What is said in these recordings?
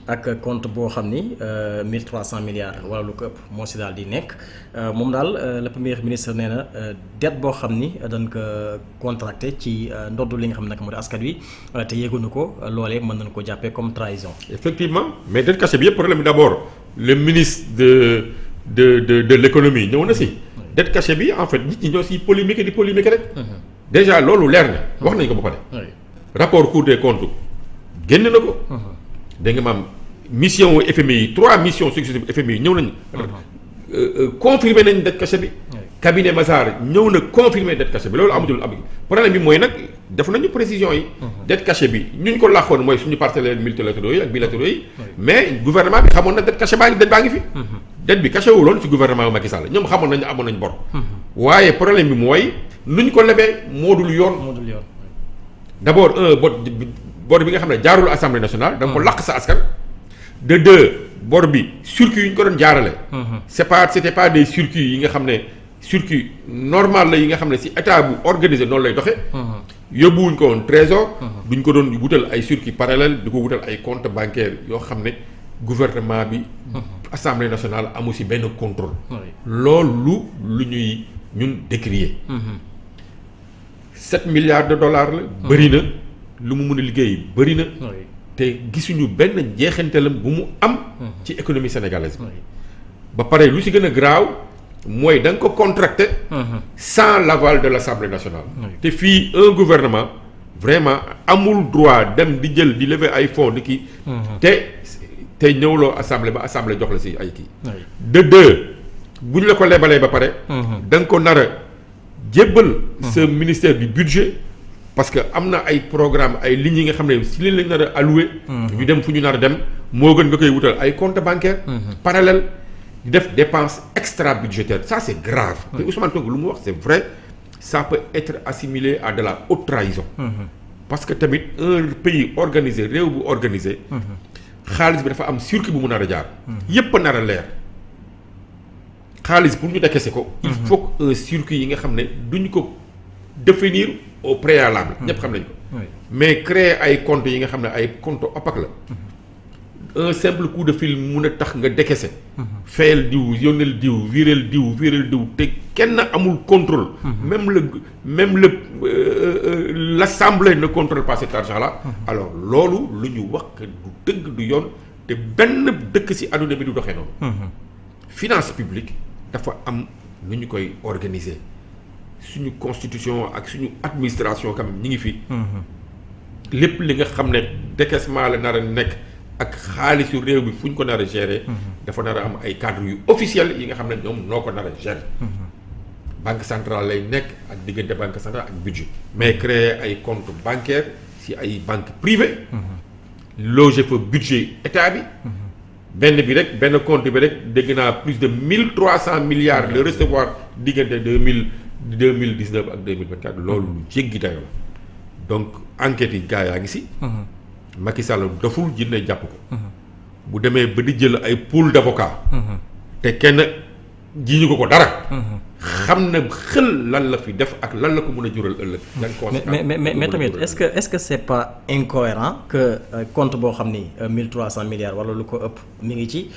ak compte boo xam ni 1300 milliards wala lu ko ëpp moo si daal di nekk moom daal le premier ministre nee na dette boo xam ni dañ ko contracté ci ndoddu li nga xam ne nag moo di askan wi te yéeguñu ko loolee mën nañu ko jàppee comme trahison. effectivement mais dette cachée bi yëpp problème bi d'abord le ministre de l'économie ñëw na si. dette cachée bi en fait nit ñi ñoo si polémique rek. déjà loolu leer na. wax nañu ko ba pare. rapport Cour des comptes génn na ko. dégg nga maam mission wu FMI yi 3 missions successives FMI yi ñëw nañu. confirmer nañ dette cachée bi. cabinet Mazars ñëw na confirmer dette cachée bi loolu amatul am problème bi mooy nag def nañu précision yi. dette cachée bi ñu ko làqoon mooy suñu partenaires multilatéraux yi ak bilatéraux yi. mais gouvernement bi xamoon na dette cachée baa ngi fi. dette bi caché wuloon ci gouvernement Macky Sall ñoom xamoon nañu amoon nañu bor. waaye problème bi mooy nuñ ko lebee moo dul yoon. d'abord bor bi nga xam ne jaarul assemblée nationale. da nga ko làq sa askan. de 2 bor bi circuit yi ñu ko doon jaarale. c'était pas des circuits yi nga xam ne circuit normal la yi nga xam ne ci état bu organisé noonu lay doxee. yóbbuwuñ ko woon trésor. duñ ko doon wutal ay circuit parallèle di ko wutal ay compte bancaire yoo xam ne gouvernement bi. assemblée nationale amu ci benn contrôle. loolu lu ñuy ñun décrier. 7 milliards de dollars la. bëri na lu mu mën a liggéey bëri na. te gisuñu benn jeexantalam bu mu am. ci économie sénégalaise bi. ba pare lu ci gën a graaw mooy da nga ko contracté. sans l'aval de l'Assemblée nationale. te fii un gouvernement vraiment amul droit dem di jël di lever ay fonds di kii. te ñëwloo assemblée ba assemblée jox la ci ay kii. de 2 bu ñu la ko lebalee ba pare. da nga ko nar a jébbal. ce ministère du budget parce que am na ay programme ay lignes yi nga xam ne si leen lañ nar a alloué. ñu dem fu ñu nar a dem moo gën nga koy wutal ay compte bancaire parallèle di def dépense extra budgétaire ça c'est grave. te Ousmane Sonko lu mu wax c'est vrai ça peut être assimilé à de la haute trahison. parce que tamit un pays organisé réew bu organisé. xaalis bi dafa am circuit bu mu nar a jaar. yépp a nar a leer xaalis pour ñu dekese ko. il faut que un circuit yi nga xam ne duñ ko définir au préalable. ñépp xam nañ ko. mais créer ay comptes yi nga xam ne ay comptes opaques la. un simple coup de fil mun a tax nga dekese. fayal diw yónneel diw viréel diw te kenn amul contrôle. même l'assemblée ne contrôle pas cet argent là. alors loolu lu ñu wax que du dëgg du yoon te benn dëkk ci àdduna bi du doxee noonu. finance publique dafa am nu ñu koy organiser suñu constitution ak suñu administration quand même ñi ngi fi. lépp li nga xam ne décaissement la nar a nekk ak xaalisu réew mi fu ñu ko nar a gérer. dafa nar a am ay cadres yu officiels yi nga xam ne ñoom noo ko nar a gérer. banque centrale lay nekk ak diggante banque centrale ak budget. mais créer ay comptes bancaires ci ay banques privées. loger fa budget état bi. benn compte bi rek dégg naa plus de 1300 milliards de recevoir diggante 2019 ak 2024 loolu lu jéggi dayoo la donc enquêtes yi gaa yaa ngi ci. Macky Sall doful jinne jàpp ko. bu demee ba di jël ay pool d'avocats. te kenn jiñu ko dara. xam na xel lan la fi def ak lan la ko mën a jural ëllëg. mais tamit est-ce que c'est pas incohérent que compte boo xam ni 1300 milliards wala lu ko ëpp mi ngi ci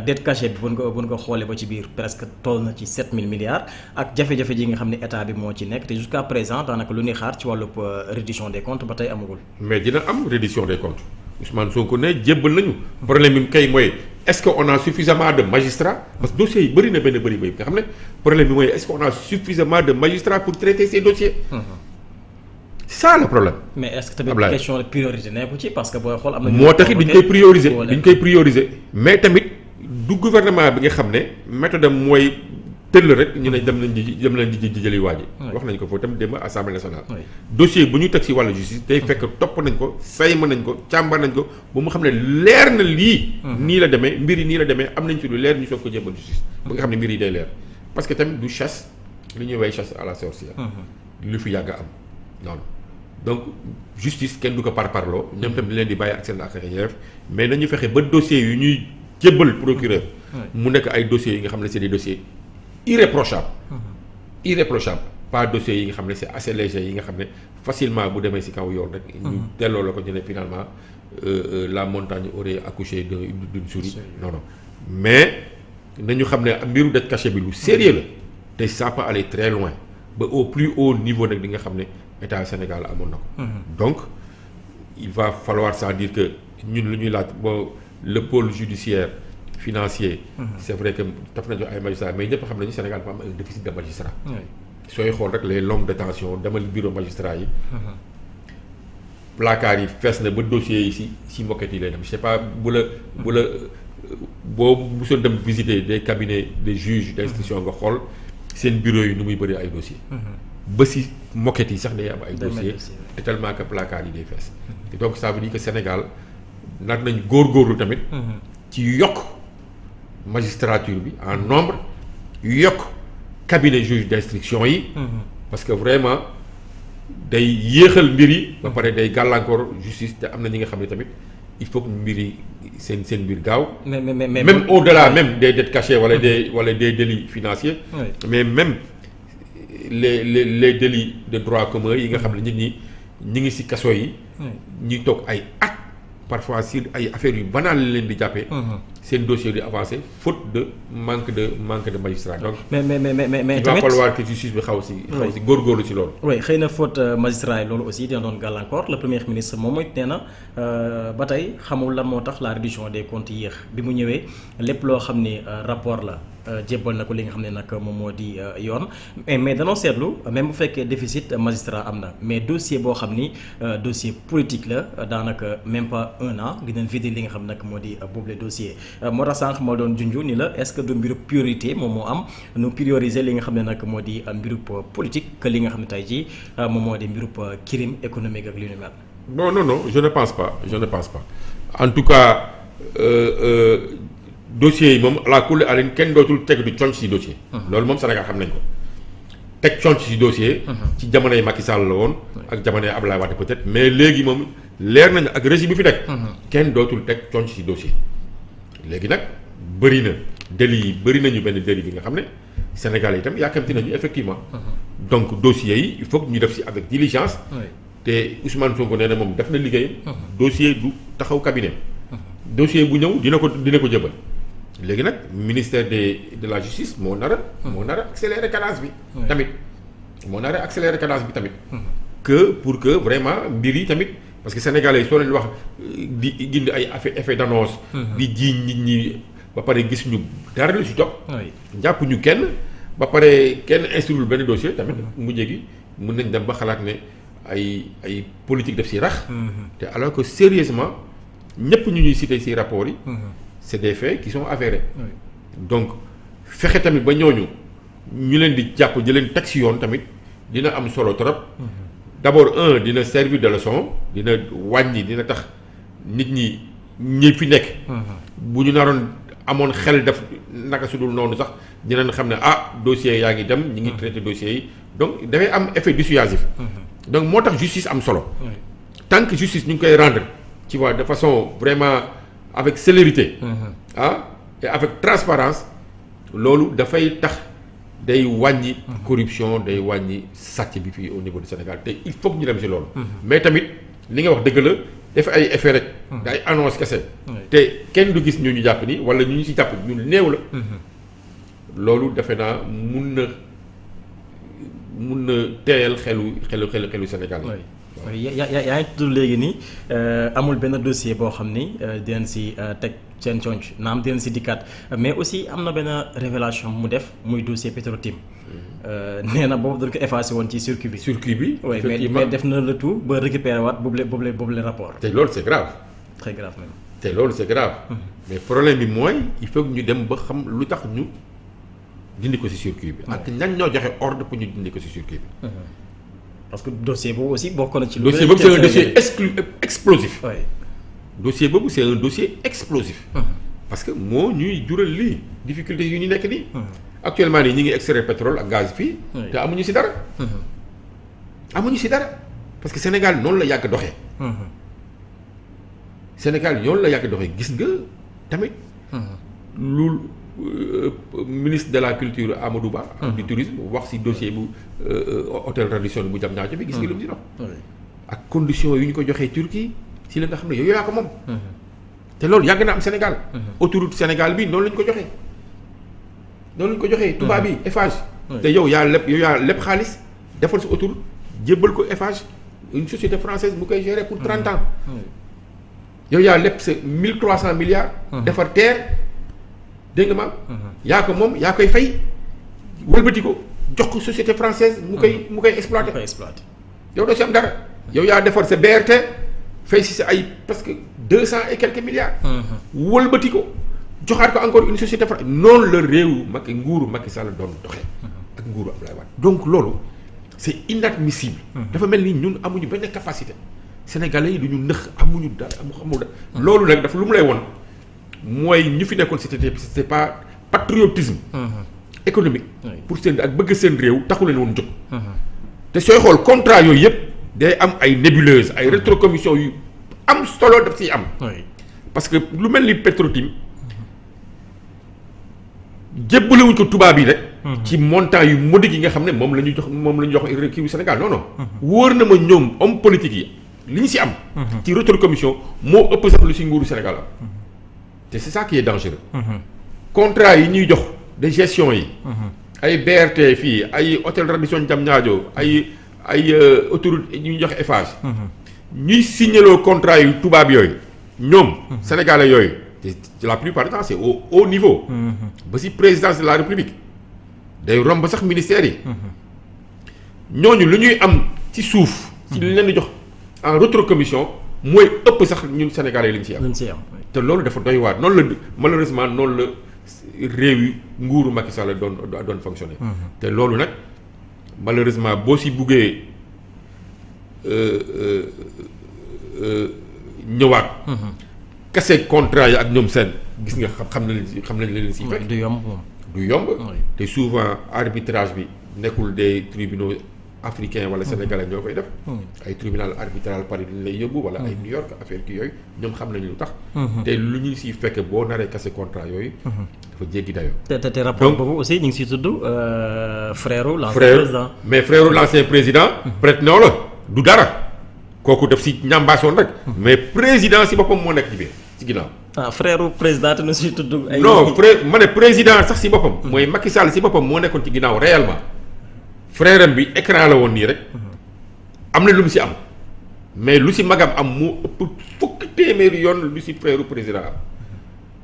dette cachée bi buñ ko xoolee ba ci biir presque toll na ci 7000 milliards ak jafe-jafe ji nga xam ne état bi moo ci nekk te jusqu'à présent daanaka lu ñuy xaar ci wàllub reddition des comptes ba tey amagul. mais dina am reddition des comptes Ousmane Sonko ne jébbal nañu. problème bi kay mooy. est-ce qu'on a suffisamment de magistrats parce que dossiers yi bëri na benn bëri nga xam ne problème bi mooy est-ce qu'on a suffisamment de magistrats pour traiter ces dossiers. C'est ça le problème. mais est-ce que tamit question de priorité nekku ci parce que booy xool am na. moo tax it dañ koy prioriser mais tamit du gouvernement bi nga xam ne méthode am mooy tëll rek ñu ne dem nañ di jëli waa ji. wax nañ ko foofu tamit démb assemblée nationale. dossier bu ñu teg ci wàllu justice day fekk topp nañ ko sayma nañ ko càmbar nañ ko ba mu xam ne leer na lii. nii la demee mbir yi nii la demee am nañ ci lu leer ñu soog ko jébbal justice. ba nga xam ne mbir yi day leer parce que tamit du chasse li ñuy way chasse à la sorcière. lu fi yàgg am noonu donc justice kenn du ko parparloo. ñoom tamit leen di bàyyi ak seen ak yelleef mais nañu fexe ba dossiers yu ñuy jébbal procureur. mu nekk ay dossiers yi nga xam ne c'est des dossiers irréprochable pas dossiers yi nga xam ne c'est assez léger yi nga xam ne facilement bu demee ci kaw yoon rek ñu delloo la ko ñu ne finalement la montagne aurait accouché d'une souris. Non non mais nañu xam ne mbiru dette cachée bi lu sérieux la te ça peut aller très loin ba au plus haut niveau nag di nga xam ne état Sénégal amoon na ko. Donc il va falloir ça dire que ñun lu ñuy laaj bon le pôle judiciaire financier. C'est vrai que daf nañu ay magistrats mais ñëpp xam nañu Sénégal dafa am un déficit de magistrats. sooy xool rek les longues détentions demal bureau magistrat yi. placard yi fees na ba dossiers yi si moquette yi lay dem je sais pas bu la boo mosoon dem visiter des cabinets des juges d'instruction nga xool seen bureau yi nu muy bëri ay dossiers. ba si moquette yi sax day am ay dossiers te tellement que placard yi day fees. Donc ça veut dire que Sénégal nag nañ góorgóorlu tamit. ci yokk magistrature bi en nombre yokk cabinet juge d'instruction yi. parce que vraiment day yéexal mbir yi. ba pare day gàllankoor justice te am na ñi nga xam ne tamit il faut que mbir yi seen mbir gaaw. mais même au-delà même des dettes cachées wala des délits financiers. mais même les délits de droit commun yi nga xam ne nit ñi ngi ci kaso yi. ñuy toog ay at parfois si ay affaires yu banal leen di jàppee. seen dossier di avancé faute de manque de magistrat donc. mais il va falloir que justice bi xaw si góorgóorlu si loolu. oui xëy na faute magistrat yi loolu aussi dina doon gàllankoor le premier ministre moom mooy nee na ba tey xamul lan moo tax la réduction des comptes yéex bi mu ñëwee lépp loo xam ni rapport la. jébbal na ko li nga xam ne nag moom moo di yoon mais danoo seetlu même bu fekkee déficit magistrat am na mais dossier boo xam ni dossier politique la daanaka même pas 1 an dinañ vider li nga xam nag moo di boobule dossier moo tax sànq moo doon junju ni la est-ce que du mbiru priorité moom moo am nu prioriser li nga xam ne nag moo di mbiru politique que li nga xam ne tey jii moom moo di mbiru crime économique ak li ñu mel. non je ne pense pas en tout cas. Dossiers yi moom la kulli alin kenn dootul teg du conc ci dossier. loolu moom Sénégal xam nañ ko teg conc ci dossier. ci jamonoy Macky Sall la woon. ak jamonoy Abdoulaye Wade peut-être mais léegi moom leer nañ ak régime bi fi nekk. kenn dootul teg conc ci dossier. léegi nag bëri na délits yi bëri nañu benn délit bi nga xam ne Sénégal yi itam yàkkamti nañu effectivement. donc dossiers yi il faut que ñu def ci avec diligence. te Ousmane Sonko nee na moom def na liggéeyam. dossier du taxaw cabinet. dossier bu ñëw dina ko jëbal. léegi nag ministère de la justice moo nar a accélérer cadence bi. tamit moo nar a accélérer cadence bi tamit. que pour que vraiment mbir yi tamit parce que sénégalais soo leen wax di gindi ay effet d'annonce. di jiiñ nit ñi ba pare gis ñu dara lu ci topp. jàpp ñu kenn ba pare kenn instruire benn dossier tamit mujjee gi mën nañ dem ba xalaat ne ay politique def ci rax. te alors que sérieusement ñëpp ñu ñuy citer ci rapports yi. c'est des faits qui sont avérés. Donc fexe tamit ba ñooñu ñu leen di jàpp di leen teg ci yoon tamit dina am solo trop. D'abord dina servir de leçon dina wàññi dina tax nit ñi fi nekk. bu ñu naroon amoon xel def naka su dul noonu sax dinañ xam ne dossier yaa ngi dem ñi ngi traité dossiers yi donc dafay am effet dissuasif. donc moo tax justice am solo. tant que justice ñu ngi koy rendre tu vois de façon vraiment. Avec célérité. Et avec transparence loolu dafay tax day wàññi. corruption day wàññi sàcc bi fii au niveau du Sénégal te il faut que ñu dem ci loolu. mais tamit li nga wax dëgg la def ay effet rek. day annonce kese. te kenn du gis ñu jàpp ni wala ñu ci jàpp ñu néew la. loolu defe naa mun na teeyal xelu Sénégal yi. yaa ngi tudd léegi nii amul benn dossier boo xam ni dinañ si teg seen conc naam dinañ si dikkaat mais aussi am na benn révélation mu def muy dossier Petro-Tim nee na boobu dañ ko effacé woon ci circuit bi. oui mais def na le tout ba récupérer waat boobule rapport. te loolu c'est grave. très grave même. te loolu c'est grave. mais problème bi mooy il faut que ñu dem ba xam lu tax ñu dindi ko ci circuit bi. ak ñan ñoo joxe ordre pour ñu dindi ko ci circuit bi. parce que dossier boobu aussi bokk na ci. dossier boobu c'est un dossier explosif. oui dossier boobu c'est un dossier explosif. parce que moo ñuy jural lii difficulté yu ñu nekk nii. actuellement nii ñu ngi extraire pétrole ak gaz fii. te amuñu ci dara. amuñu ci dara parce que Sénégal noonu la yàgg doxee. Sénégal noonu la yàgg doxee gis nga tamit. lu ministre de la culture Amadou Ba. du tourisme wax ci dossier bu hôtel Radisson bu Diamniadio bi gis nga lu mu ci dox. ak conditions yu ñu ko joxee Turquie si la nga xam ne yow yaa ko moom. te loolu yàgg na am Sénégal. autoroute Sénégal bi noonu lañ ko joxee. tubaab bi Eiffage. te yow yaa lépp xaalis defal sa autoroute jébbal ko Eiffage une société française bu koy gérer pour 30 ans. yow yaa lépp sa 1300 milliards. defar terre dégg nga maam. yaa ko moom yaa koy fay wëlbati ko jox ko société française mu koy exploiter. yow doo si am dara. yow yaa defar sa BRT fay si sa ay parce que 200 et quelques milliards. wëlbati ko joxaat ko encore une société française noonu la réewu nguuru Macky Sall doon doxee. ak nguuru Abdoulaye Wade donc loolu c'est inadmissible. dafa mel ni ñun amuñu benn capacité. Sénégalais yi du ñu nëx amuñu dara xamul dara. loolu nag dafa lu mu lay won mooy ñu fi nekkoon c'est pas patriotisme. économique. pour seen ak bëgg seen réew taxu leen woon jóg. te sooy xool contrat yooyu yëpp day am ay nébuleuses ay rétrocommission yu am solo daf siy am. parce que lu mel ni Petro-Tim jébbalewuñ ko tubaab yi rek. ci montant yu modique yi nga xam ne moom la ñuy jox kii Sénégal non. wóor na ma ñoom homme politique yi li ñu si am. ci rétrocommission moo ëpp sax lu si nguuru Sénégal am. te c'est ça qui est dangereux. contrat yi ñuy jox de gestion yi. ay BRT fii ay hôtel Radisson Diamniadio ay autoroute ñuy jox Eiffage. ñuy signaloo contrat yu tubaab yooyu ñoom. sénégalais yooyu te la plupart du temps c'est au haut niveau. ba si présidence de la République day romb sax ministères yi. ñooñu lu ñuy am ci suuf. ci li leen di jox en rétrocommission mooy ëpp sax ñun sénégalais yi lañ ciy am. te loolu dafa doy waar noonu la malheureusement noonu la réew yi nguuru Macky Sall doon fonctionner. te loolu nag malheureusement boo si buggee ñëwaat. kase contrat yi ak ñoom seen gis nga xam nañ leen si fekk. du yomb moom. du yomb. te souvent arbitrage bi nekkul des tribunaux africains wala sénégalais ñoo koy def. ay tribunal arbitral Paris dañ lay yóbbu wala ay New York affaire ki yooyu ñoom xam nañu lu tax. te lu ñu siy fekk boo naree kase contrat yooyu. dafa jéggi dayoo. te rapport boobu aussi ñu ngi siy tudd frère l'ancien président. mais frère l'ancien président. peut-être non la du dara kooku def si ñambaasoon rek. mais président si boppam moo nekk ci biir ci ginnaaw. frère président te nu siy tudd. ay non ma ne président sax si boppam. mooy Macky Sall si boppam moo nekkoon ci ginnaaw réellement. frère am bi écran la woon nii rek. am na lu mu si am. mais lu si magam am moo ëpp fukki téeméeri yoon lu si frère président am.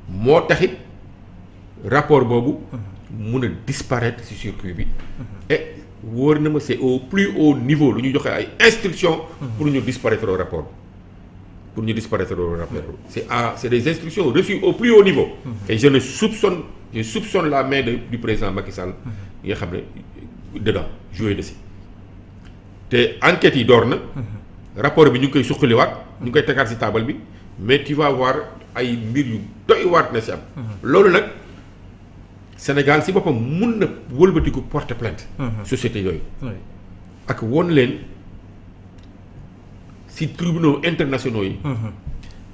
moo taxit rapport boobu. mun a disparaître ci circuit bi. et wóor na ma c'est au plus haut niveau lu ñu joxe ay instructions. pour ñu disparaître au rapport. c'est des instructions reçues au plus haut niveau. et je soupçonne la main du président Macky Sall. yi nga xam ne dedans joué na si. te enquêtes yi door na. rapport bi ñu ngi koy suqaliwaat. ñu ngi koy tegaat si table bi mais tu vas voir ay mbir yu doy waat na si am. loolu nag Sénégal si boppam mun na wëlbatiku porter plainte. société yooyu. ak won leen si tribunaux internationaux yi.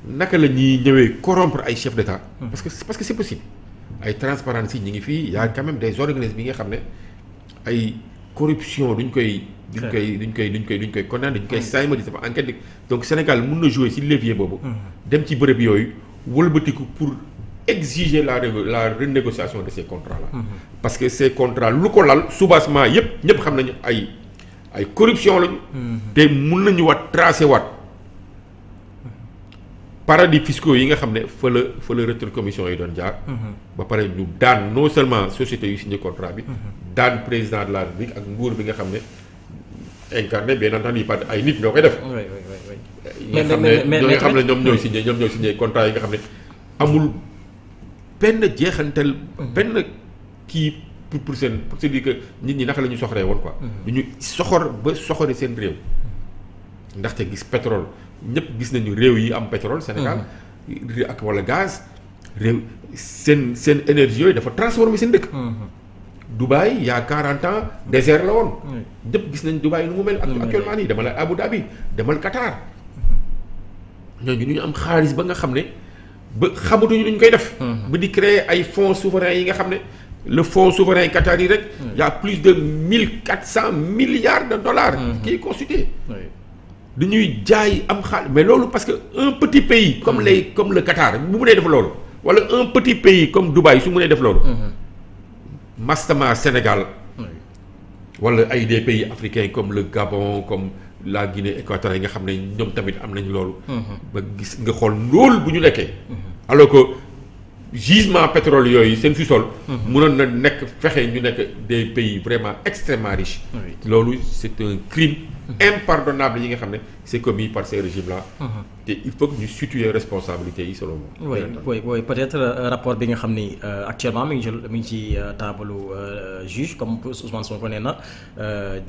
naka la ñuy ñëwee corrompre ay chefs d'État. parce que c'est possible. ay transparence yi ñu ngi fii y a quand même des organismes yi nga xam ne ay corruption duñ koy condamné duñ koy sayma di sama enquête donc Sénégal mun na jouer ci levier boobu. dem ci bërëb yooyu wëlbatiku pour exiger la renégociation de ces contrats là. parce que ces contrats lu ko lal soubassement yëpp ñëpp xam nañu ay corruption lañu. te mun nañu tracer waat paradis fiscaux yi nga xam ne fa la rétrocommission yi doon jaar. ba pare ñu daan non seulement société yu signé contrat bi. daan président de la République ak nguur bi nga xam ne incarné bien entendu par ay nit ñoo koy def. mais ñoo xam ne ñoom ñooy signé contrat yi nga xam ne amul benn jeexantal. benn kii pour se dire que nit ñi naka la ñu soxoree woon quoi. du ñu soxor ba soxori seen réew. ndaxte gis pétrole ñëpp gis nañu réew yi am pétrole. Sénégal ak wala gaz. réew seen énergie yooyu dafa transformer seen dëkk. Dubaï il y a 40 ans désert la woon. ñëpp gis nañ Dubaï nu mu mel. actuellement nii demal Abu Dhabi demal Qatar. ñooñu ñu am xaalis ba nga xam ne ba xamatuñu ñu koy def. ba di créer ay fonds souverains yi nga xam ne le fonds souverain Qatar yi rek. y a plus de 1400 milliards de dollars. qui est constitué. dañuy jaay am xaalis mais loolu parce que un petit pays comme le Qatar bu mënee def loolu wala un petit pays comme Dubaï su mënee def loolu mastama Sénégal wala ay des pays africains comme le Gabon comme la Guinée équatoriale yi nga xam ne ñoom tamit am nañ loolu ba gis nga xool loolu bu ñu lekkee alors que gisement pétrole yooyu seen sous-sol mënoon na nekk fexe ñu nekk des pays vraiment extrêmement riches loolu c'est un crime impardonnable yi nga xam ne c'est commis par ces régimes là te il faut que ñu situer responsabilité yi selon moi. oui peut-être rapport bi nga xam ni actuellement mi ngi ci taabalu juge comme Ousmane Sonko nee na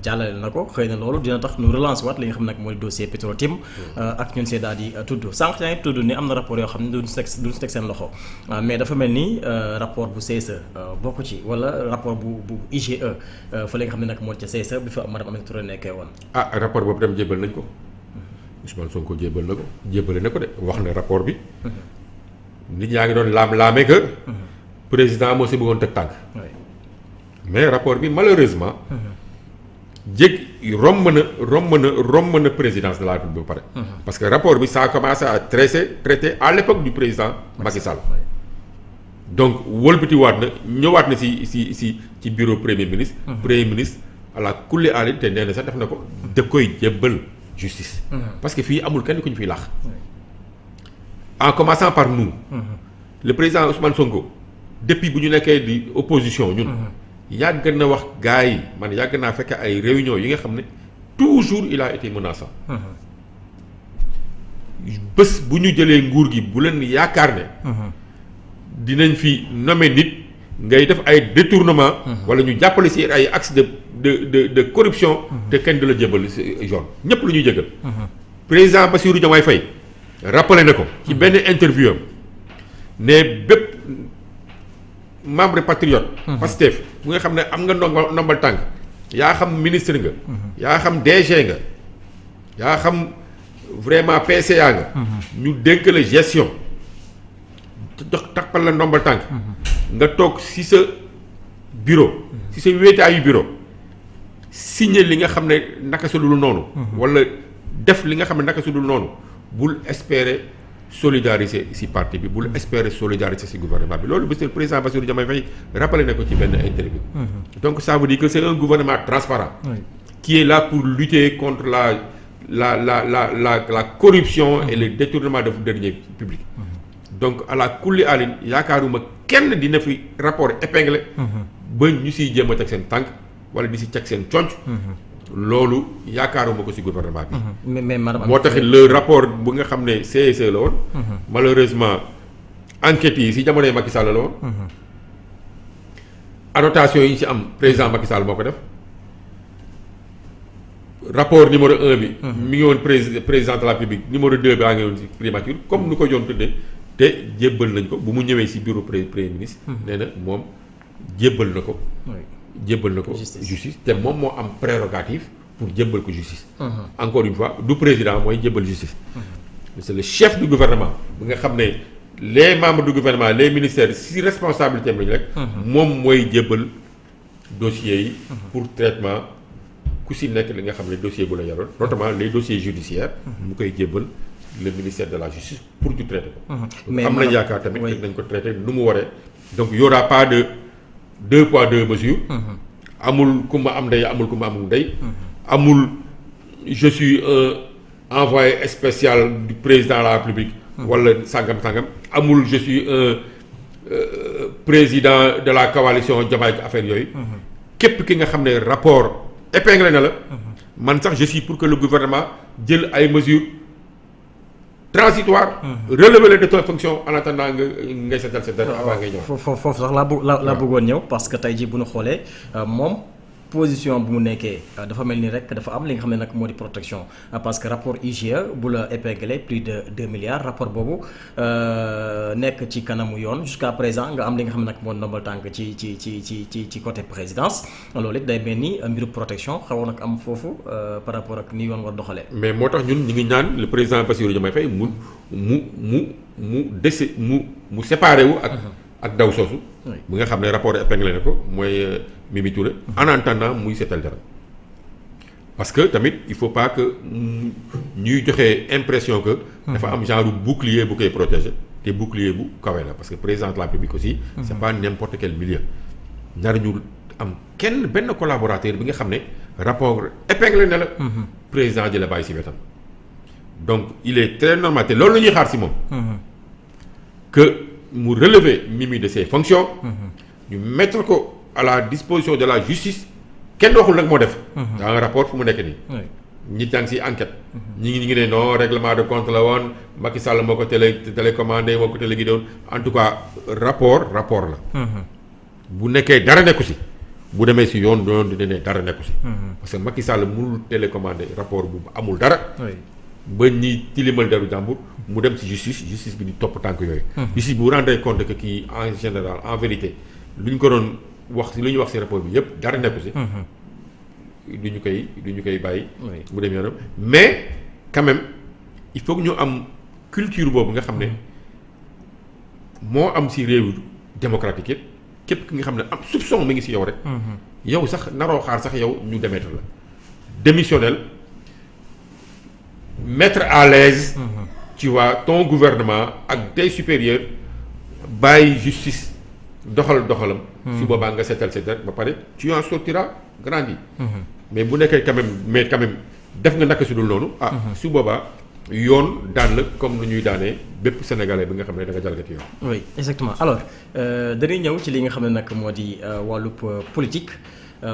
jàllale na ko xëy na loolu dina tax ñu relancer waat li nga xam ne nag mooy dossier Petro-Tim ak ñun see daal di tudd sànq yaa ngi tudd ni am na rapport yoo xam ne duñ si teg seen loxo mais dafa mel ni rapport bu CSE bokk ci wala rapport bu IGE fa li nga xam ne nag moo ca CSE bi fa madame Aminata Touré nekkee woon. rapport boobu dem jébal nañ ko Ousmane Sonko jébale na ko de wax na rapport bi nit ñaa ngi doon laam-laamee que président moo si bëggoon teg tànk mais rapport bi malheureusement romb na présidence de la République ba pare parce que rapport bi ça a commencé à traiter à l'époque du président Macky Sall donc wëlbatiwaat na ñëwaat na ci bureau premier ministre premier ministre à la kulli aali te nee na sax def na ko da koy jébbal justice parce que fii amul kenn ku ñu fiy laax en commençant par nous le président Ousmane Sonko depuis bu ñu nekkee di opposition ñun yàgg na wax gars yi man yàgg naa fekk ay réunions yi nga xam ne toujours il a été menaçant bés bu ñu jëlee nguur gi bu leen yaakaar ne dinañ fi nommer nit ngay def ay détournement wala ñu jàppale si ay axes de corruption te kenn du la jébal yoon ñëpp lu ñuy jégal président Bassirou Diomaye Faye rappelé na ko ci benn interview am ne bépp membre patriote Pastef bu nga xam ne am nga ndombal tànk yaa xam ministre nga yaa xam DG nga yaa xam vraiment PCA nga ñu dénk la gestion jox tappal la ndombal tànk nga toog ci sa bureau ci sa wéetaayu bureau signé li nga xam ne naka su dul noonu wala def li nga xam ne naka su dul noonu bul espérer solidariser ci parti bi bul espérer solidariser ci gouvernement bi loolu monsieur le président Bassirou Diomaye Faye rappelé na ko ci benn interview donc ça veut dire que c'est un gouvernement transparent qui est là pour lutter contre la corruption et le détournement de deniers publics donc à la kulli alin yaakaaruma kenn dina fi rapport épinglé ba ñu siy jéem a teg seen tànk wala di si teg seen conc loolu yaakaaruma ko si gouvernement bi mais moo taxit le rapport bu nga xam ne CSE la woon malheureusement enquêtes yi si jamonoy Macky Sall la woon annotation yi ñu si am président Macky Sall moo ko def rapport numéro 1 bi mi ngi woon président de la République numéro 2 bi a ngi woon si primature comme nu ko yoon tuddee te jébbal nañ ko bu mu ñëwee ci bureau premier ministre nee na moom jébbal na ko justice te moom moo am prérogative pour jébbal ko justice encore une fois du président mooy jébbal justice c'est le chef du gouvernement bi nga xam ne les membres du gouvernement les ministères ci responsabilité am lañu rek moom mooy jébbal dossiers yi pour traitement ku ci nekk li nga xam ne dossier bu la yoroon notamment les dossiers judiciaires mu koy jébbal le ministère de la justice pour ñu traiter ko mais am nañ yaakaar tamit nañ ko traiter nu mu waree donc y aura pas de 2 poids 2 mesures amul ku ma am ndey amul ku ma amul ndey amul je suis un envoyé spécial du président de la République wala sangam amul je suis un président de la coalition Diomaye affaire yooyu képp ki nga xam ne rapport épinglé na la man sax je suis pour que le gouvernement jël ay mesures transitoire relever les de ton fonction en attendant ngay seetal sa dara avant ngay ñëw foofu sax laa bëggoon ñëw parce que tey jii bu ñu xoolee moom position bu mu nekkee dafa mel ni rek dafa am li nga xam ne nag moo di protection parce que rapport IGE bu la épinglé plus de 2 milliards rapport boobu nekk ci kanamu yoon jusqu'à présent nga am li nga xam ne nag moo ndombal tànk ci côté présidence loolu it day mel ni mbiru protection xawoon nag am foofu par rapport ak ni yoon war doxalee. mais moo tax ñun ñu ngi ñaan le président Bassirou Diomaye Faye mu séparé wu ak daw soosu bu nga xam ne rapport épinglé na ko mooy Mimi Touré en attendant muy seetal dara parce que tamit il faut pas que ñuy joxe impression que dafa am genre bouclier bu koy protéger te bouclier bu kawe la parce que président de la République aussi c'est pas n'importe quel milieu nar ñu am benn collaborateur bi nga xam ne rapport épinglé na la président di la bàyyi si wetam donc il est très normal te loolu la ñuy xaar si moom que mu relever Mimi de ses fonctions ñu mettre ko à la disposition de la justice kenn waxul nag moo def dans un rapport fu mu nekk nii ñi jàng si enquête ñi ngi ne non règlement de compte la woon Macky Sall moo ko télécommandé moo ko téléguidé woon en tout cas rapport la bu nekkee dara nekku si bu demee si yoon dina ne dara nekku si parce que Macky Sall mënul télécommandé rapport bu amul dara ba ñi tilimal deru jàmbur mu dem si justice bi di topp tànk yooyu justice bu rendre compte que kii en général en vérité lu ñu ko doon wax lu ñu wax si rapport bi yëpp dara nekku si du ñu koy bàyyi mu dem yoonam mais quand même il faut que ñu am culture boobu nga xam ne moo am si réew démocratique yëpp képp ki nga xam ne am soupçon mi ngi si yow rek yow sax naroo xaar sax yow ñu démettre la démissionnel mettre à l'aise tu vois ton gouvernement ak tes supérieurs bàyyi justice doxalam su boobaa nga seetal ba pare tu en sortiras grandi mais bu nekkee quand même def nga naka su dul noonu su boobaa yoon daan la comme nu ñuy daanee bépp sénégalais bi nga xam ne da nga jalgati yoon. oui exactement alors dañuy ñëw ci li nga xam ne nag moo di wàllub politique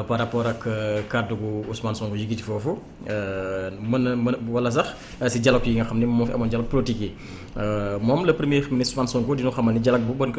par rapport ak kàddu gu Ousmane Sonko yi ci foofu mën wala sax si dialogue yi nga xam ne moo fi amoon dialogue politique yi moom le premier ministre Ousmane Sonko dina xamal ni dialogue bu bon